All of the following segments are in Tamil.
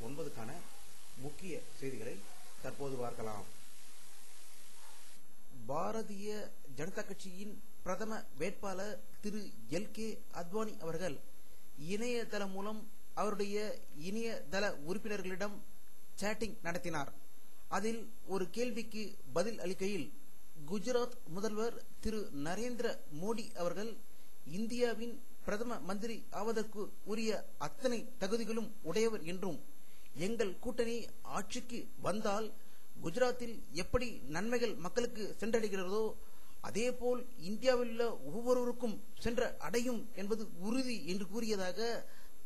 9க்கான முக்கிய செய்திகளை தற்போது பார்க்கலாம். பாரதிய ஜனதா கட்சியின் பிரதம வேட்பாளர் திரு LK அத்வானி அவர்கள் இணையதளம் மூலம் அவருடைய இணையதள உறுப்பினர்களிடம் சேட்டிங் நடத்தினார். அதில் ஒரு கேள்விக்கு பதில் அளிக்கையில் குஜராத் முதல்வர் திரு நரேந்திர மோடி அவர்கள் இந்தியாவின் பிரதம மந்திரி ஆவதற்கு உரிய அத்தனை தகுதிகளும் உடையவர் என்றும், எங்கள் கூட்டணி ஆட்சிக்கு வந்தால் குஜராத்தில் எப்படி நன்மைகள் மக்களுக்கு சென்றடைகிறதோ அதேபோல் இந்தியாவில் உள்ள ஒவ்வொருவருக்கும் சென்ற அடையும் என்பது உறுதி என்று கூறியதாக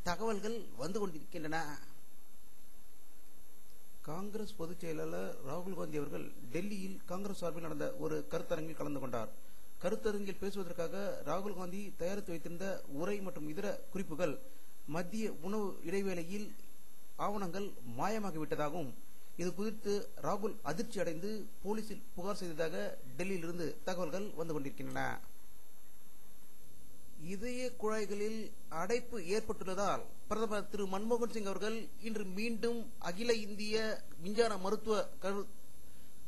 தகவல்கள் வந்து கொண்டிருக்கின்றன. காங்கிரஸ் பொதுச் செயலாளர் ராகுல் காந்தி அவர்கள் டெல்லியில் காங்கிரஸ் சார்பில் நடந்த ஒரு கருத்தரங்கில் கலந்து கொண்டார். கருத்தரங்கில் பேசுவதற்காக ராகுல் காந்தி தயாரித்து வைத்திருந்த உரை மற்றும் இதர குறிப்புகள் மத்திய உணவு இடைவேளையில் ஆவணங்கள் மாயமாகிவிட்டதாகவும், இது குறித்து ராகுல் அதிர்ச்சி அடைந்து போலீசில் புகார் செய்ததாக டெல்லியிலிருந்து தகவல்கள் வந்து கொண்டிருக்கின்றன. இதய குழாய்களில் அடைப்பு ஏற்பட்டுள்ளதால் பிரதமர் திரு மன்மோகன் சிங் அவர்கள் இன்று மீண்டும் அகில இந்திய விஞ்ஞான மருத்துவ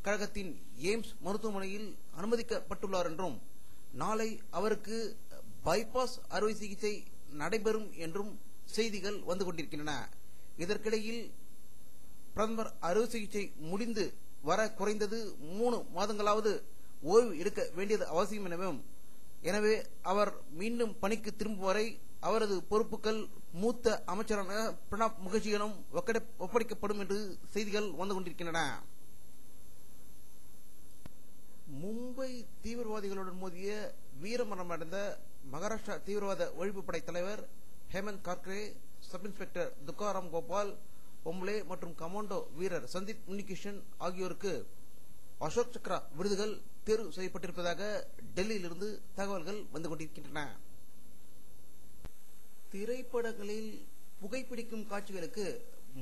கழகத்தின் எய்ம்ஸ் மருத்துவமனையில் அனுமதிக்கப்பட்டுள்ளார் என்றும், நாளை அவருக்கு பைபாஸ் அறுவை சிகிச்சை நடைபெறும் என்றும் செய்திகள் வந்து கொண்டிருக்கின்றன. இதற்கிடையில் பிரதமர் அறுவை சிகிச்சை முடிந்து வர குறைந்தது 3 மாதங்களாவது ஓய்வு எடுக்க வேண்டியது அவசியம் எனவே அவர் மீண்டும் பணிக்கு திரும்பும் வரை அவரது பொறுப்புகள் மூத்த அமைச்சரான பிரணாப் முகர்ஜியிடம் ஒப்படைக்கப்படும் என்று செய்திகள் வந்து கொண்டிருக்கின்றன. மும்பை தீவிரவாதிகளுடன் மோதிய வீரமரணமடைந்த மகாராஷ்டிரா தீவிரவாத ஒழிப்பு படை தலைவர் ஹேமந்த் கார்கரே, சப் இன்ஸ்பெக்டர் துக்காராம் கோபால் பொம்லே மற்றும் கமாண்டோ வீரர் சந்தீப் உன்னிகிருஷ்ணன் ஆகியோருக்கு அசோக் சக்ரா விருதுகள் தேர்வு செய்யப்பட்டிருப்பதாக டெல்லியிலிருந்து தகவல்கள் வந்து கொண்டிருக்கின்றன. திரைப்படங்களில் புகைப்பிடிக்கும் காட்சிகளுக்கு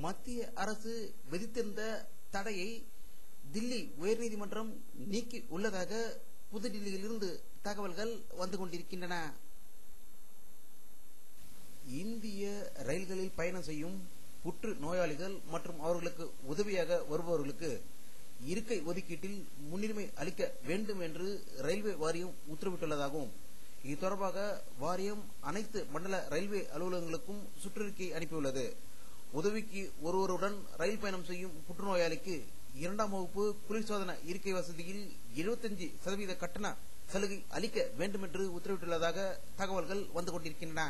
மத்திய அரசு விதித்திருந்த தடையை தில்லி உயர்நீதிமன்றம் நீக்கி உள்ளதாக புதுடில்லியிலிருந்து தகவல்கள் வந்து கொண்டிருக்கின்றன. இந்திய ரயில்களில் பயணம் செய்யும் புற்று நோயாளிகள் மற்றும் அவர்களுக்கு உதவியாக வருபவர்களுக்கு இருக்கை ஒதுக்கீட்டில் முன்னுரிமை அளிக்க வேண்டும் என்று ரயில்வே வாரியம் உத்தரவிட்டுள்ளதாகவும், இது தொடர்பாக வாரியம் அனைத்து மண்டல ரயில்வே அலுவலகங்களுக்கும் சுற்றறிக்கை அனுப்பியுள்ளது. உதவிக்கு ஒருவருடன் ரயில் பயணம் செய்யும் புற்றுநோயாளிக்கு 2ஆம் வகுப்பு குளிர்சாதன இருக்கை வசதியில் 75% கட்டண சலுகை அளிக்க வேண்டும் என்று உத்தரவிட்டுள்ளதாக தகவல்கள் வந்து கொண்டிருக்கின்றன.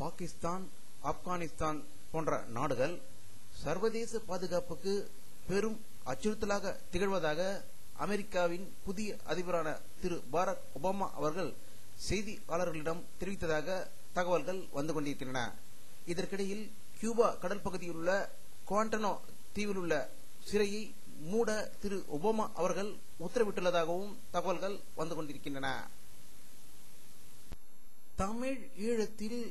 பாகிஸ்தான், ஆப்கானிஸ்தான் போன்ற நாடுகள் சர்வதேச பாதுகாப்புக்கு பெரும் அச்சுறுத்தலாக திகழ்வதாக அமெரிக்காவின் புதிய அதிபரான திரு பாரக் ஒபாமா அவர்கள் செய்தியாளர்களிடம் தெரிவித்ததாக தகவல்கள் வந்து கொண்டிருக்கின்றன. இதற்கிடையில் கியூபா கடல் பகுதியில் உள்ள குவாண்டனோ தீவில் உள்ள சிறையை மூட திரு ஒபாமா அவர்கள் உத்தரவிட்டுள்ளதாகவும் தகவல்கள் வந்து கொண்டிருக்கின்றன. தமிழ் ஈழத்தில்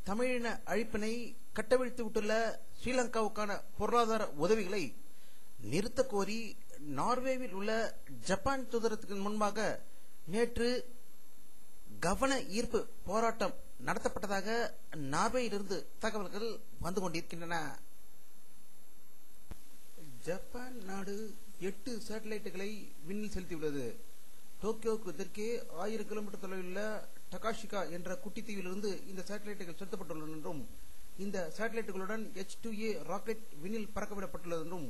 தமிழின அழிப்பினை கட்டவிழ்த்து விட்டுள்ள ஸ்ரீலங்காவுக்கான பொருளாதார உதவிகளை நிறுத்த கோரி நார்வேவில் உள்ள ஜப்பான் தூதரகத்துக்கு முன்பாக நேற்று கவன ஈர்ப்பு போராட்டம் நடத்தப்பட்டதாக நார்வேயிலிருந்து தகவல்கள் வந்து கொண்டிருக்கின்றன. ஜப்பான் நாடு 8 சேட்டலைட்டுகளை விண்ணில் செலுத்தியுள்ளது. டோக்கியோவுக்கு தெற்கே 1000 கிலோமீட்டர் தொலைவில் உள்ள டகாஷிகா என்ற குட்டி தீவிலிருந்து இந்த சேட்டலைட்டுகள் செலுத்தப்பட்டுள்ளன என்றும், இந்த சேட்டலைட்டுகளுடன் H-2A ராக்கெட் விண்ணில் பறக்கவிடப்பட்டுள்ளது என்றும்,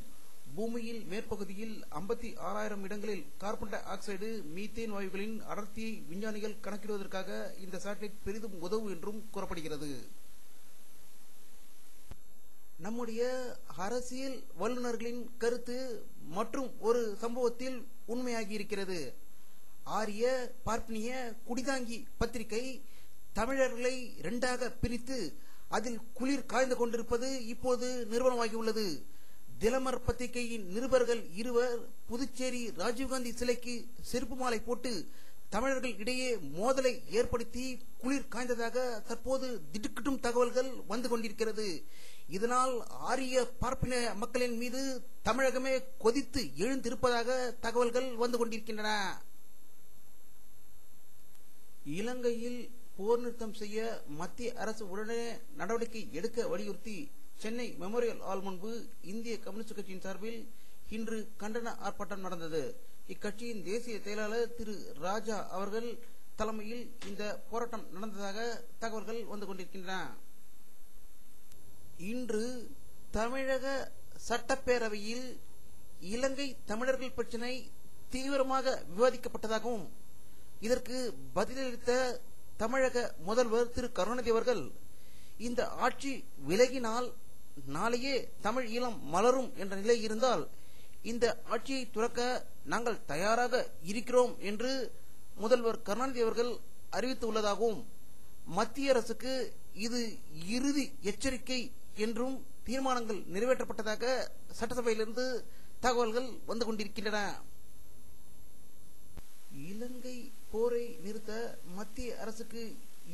பூமியில் மேற்பகுதியில் 56,000 இடங்களில் கார்பன் டை ஆக்சைடு, மீத்தேன் வாயுகளின் அடர்த்தியை விஞ்ஞானிகள் கணக்கிடுவதற்காக இந்த சேட்டலைட் பெரிதும் உதவும் என்றும் கூறப்படுகிறது. நம்முடைய அரசியல் வல்லுநர்களின் கருத்து மற்றும் ஒரு சம்பவத்தில் உண்மையாகி இருக்கிறது. ஆரிய பார்ப்பனிய குடிதாங்கி பத்திரிகை தமிழர்களை 2ஆக பிரித்து அதில் குளிர் காய்ந்து கொண்டிருப்பது இப்போது நிறுவனமாகியுள்ளது. தினமர் பத்திரிகையின் நிருபர்கள் 2 புதுச்சேரி ராஜீவ்காந்தி சிலைக்கு செருப்பு மாலை போட்டு தமிழர்கள் இடையே மோதலை ஏற்படுத்தி குளிர் காய்ந்ததாக தற்போது திடுக்கிடும் தகவல்கள் வந்து கொண்டிருக்கிறது. இதனால் ஆரிய பார்ப்பன மக்களின் மீது தமிழகமே கொதித்து எழுந்திருப்பதாக தகவல்கள் வந்து கொண்டிருக்கின்றன. இலங்கையில் போர் நிறுத்தம் செய்ய மத்திய அரசு உடனே நடவடிக்கை எடுக்க வலியுறுத்தி சென்னை மெமோரியல் ஹால் முன்பு இந்திய கம்யூனிஸ்ட் கட்சியின் சார்பில் இன்று கண்டன ஆர்ப்பாட்டம் நடந்தது. இக்கட்சியின் தேசிய செயலாளர் திரு ராஜா அவர்கள் தலைமையில் இந்த போராட்டம் நடந்ததாக தகவல்கள் வந்து கொண்டிருக்கின்றன. இன்று தமிழக சட்டப்பேரவையில் இலங்கை தமிழர்கள் பிரச்சினை தீவிரமாக விவாதிக்கப்பட்டதாகவும் இதற்கு பதிலளித்த தமிழக முதல்வர் திரு கருணாநிதி அவர்கள் இந்த ஆட்சி விலகினால் நாளையே தமிழ் ஈழம் மலரும் என்ற நிலை இருந்தால் இந்த ஆட்சியை துறக்க நாங்கள் தயாராக இருக்கிறோம் என்று முதல்வர் கருணாநிதி அவர்கள் அறிவித்துள்ளதாகவும் மத்திய அரசுக்கு இது இறுதி எச்சரிக்கை என்றும் தீர்மானங்கள் நிறைவேற்றப்பட்டதாக சட்டசபையிலிருந்து தகவல்கள் வந்து கொண்டிருக்கின்றன. இலங்கை போரை நிறுத்த மத்திய அரசுக்கு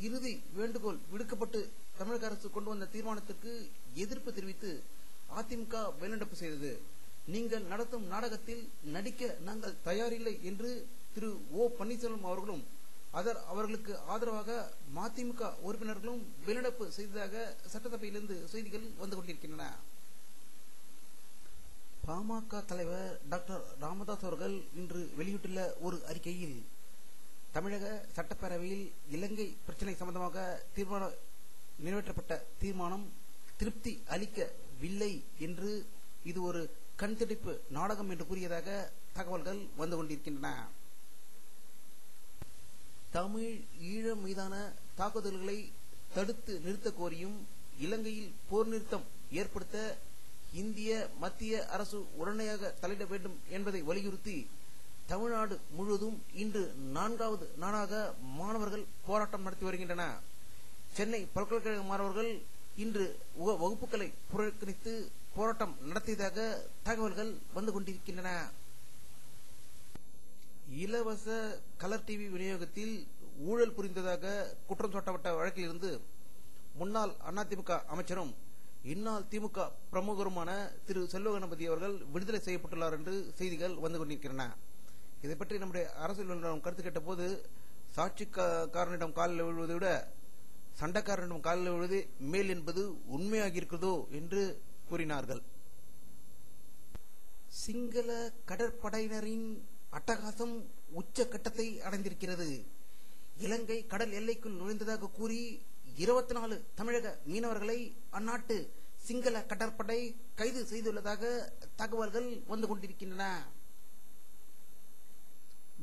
இறுதி வேண்டுகோள் விடுக்கப்பட்டு தமிழக அரசு கொண்டு வந்த தீர்மானத்திற்கு எதிர்ப்பு தெரிவித்து அதிமுக வெளிநடப்பு செய்தது. நீங்கள் நடத்தும் நாடகத்தில் நடிக்க நாங்கள் தயாரில்லை என்று திரு ஓ பன்னீர்செல்வம் அவர்களும் அவர்களுக்கு ஆதரவாக மதிமுக உறுப்பினர்களும் வெளிநடப்பு செய்ததாக சட்டசபையிலிருந்து செய்திகள் வந்து கொண்டிருக்கின்றன. பாமக தலைவர் டாக்டர் ராமதாஸ் அவர்கள் இன்று வெளியிட்டுள்ள ஒரு அறிக்கையில் தமிழக சட்டப்பேரவையில் இலங்கை பிரச்சினை சம்பந்தமாக நிறைவேற்றப்பட்ட தீர்மானம் திருப்தி அளிக்கவில்லை என்று இது ஒரு கண்துடைப்பு நாடகம் என்று கூறியதாக தகவல்கள் வந்து கொண்டிருக்கின்றன. தமிழ் ஈழம் மீதான தாக்குதல்களை தடுத்து நிறுத்த கோரியும் இலங்கையில் போர் நிறுத்தம் ஏற்படுத்த இந்திய மத்திய அரசு உடனடியாக தலையிட வேண்டும் என்பதை வலியுறுத்தி தமிழ்நாடு முழுவதும் இன்று 4வது நாளாக மாணவர்கள் போராட்டம் நடத்தி வருகின்றன. சென்னை பல்கலைக்கழக மாணவர்கள் இன்று வகுப்புகளை புறக்கணித்து போராட்டம் நடத்தியதாக தகவல்கள் வந்து கொண்டிருக்கின்றன. இலவச கலர் டிவி விநியோகத்தில் ஊழல் புரிந்ததாக குற்றம் சாட்டப்பட்ட வழக்கில் இருந்து முன்னாள் அதிமுக அமைச்சரும் இந்நாள் திமுக பிரமுகருமான திரு செல்வ கணபதி அவர்கள் விடுதலை செய்யப்பட்டுள்ளார் என்று செய்திகள் வந்து கொண்டிருக்கின்றன. இதை பற்றி நம்முடைய அரசியல் கருத்து கேட்ட போது சாட்சிக்காரனிடம் காலில் விழுவதை விட சண்டைக்காரனிடம் காலில் விழுவது மேல் என்பது உண்மையாக இருக்கிறதோ என்று கூறினார்கள். சிங்கள கடற்படையினரின் அட்டகாசம் உச்ச கட்டத்தை அடைந்திருக்கிறது. இலங்கை கடல் எல்லைக்குள் நுழைந்ததாக கூறி 24 தமிழக மீனவர்களை அந்நாட்டு சிங்கள கடற்படை கைது செய்துள்ளதாக தகவல்கள் வந்து கொண்டிருக்கின்றன.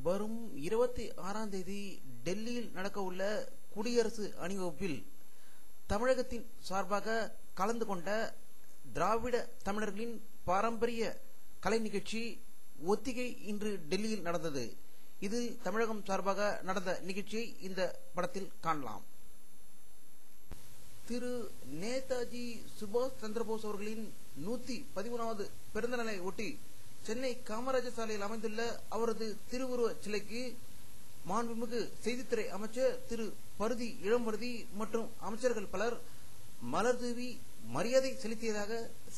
வரும் 26ஆம் தேதி டெல்லியில் நடக்க உள்ள குடியரசு அணிவகுப்பில் தமிழகத்தின் சார்பாக கலந்து கொண்ட திராவிட தமிழர்களின் பாரம்பரிய கலை நிகழ்ச்சி ஒத்திகை இன்று டெல்லியில் நடந்தது. இது தமிழகம் சார்பாக நடந்த நிகழ்ச்சியை இந்த படத்தில் காணலாம். திரு நேதாஜி சுபாஷ் சந்திரபோஸ் அவர்களின் 113வது பிறந்த நாளை ஒட்டி சென்னை காமராஜர் சாலையில் அமைந்துள்ள அவரது திருவுருவ சிலைக்கு மாண்புமிகு செய்தித்துறை அமைச்சர் திரு பருதி இளம்பருதி மற்றும் அமைச்சர்கள் பலர் மலர் தூவி மரியாதை செலுத்தியதாக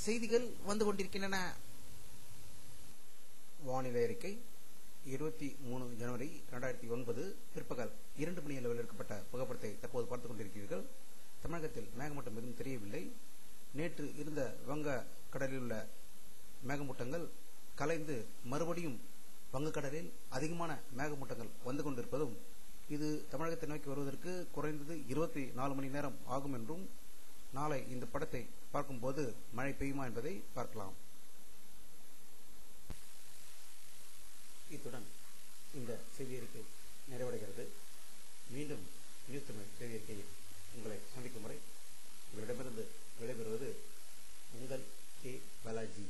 செய்திகள் வந்து கொண்டிருக்கின்றன. வானிலை அறிக்கை 23 ஜனவரி 2009 பிற்பகல் 2 மணி அளவில் எடுக்கப்பட்ட புகைப்படத்தை தற்போது பார்த்துக் கொண்டிருக்கிறீர்கள். தமிழகத்தில் மேகமூட்டம் எதுவும் தெரியவில்லை. நேற்று இருந்த வங்க கடலில் உள்ள மேகமூட்டங்கள் கலைந்து மறுபடியும் வங்கக்கடலில் அதிகமான மேகமூட்டங்கள் வந்து கொண்டிருப்பதும் இது தமிழகத்தை நோக்கி வருவதற்கு குறைந்தது 24 மணி நேரம் ஆகும் என்றும் நாளை இந்த படத்தை பார்க்கும்போது மழை பெய்யுமா என்பதை பார்க்கலாம். இத்துடன் இந்த செய்தி அறிக்கை நிறைவடைகிறது. மீண்டும் நியூஸ் தமிழ் செய்தி அறிக்கையில் உங்களை சந்திக்கும் முறை உங்களிடமிருந்து விடைபெறுவது உங்கள் கே பாலாஜி.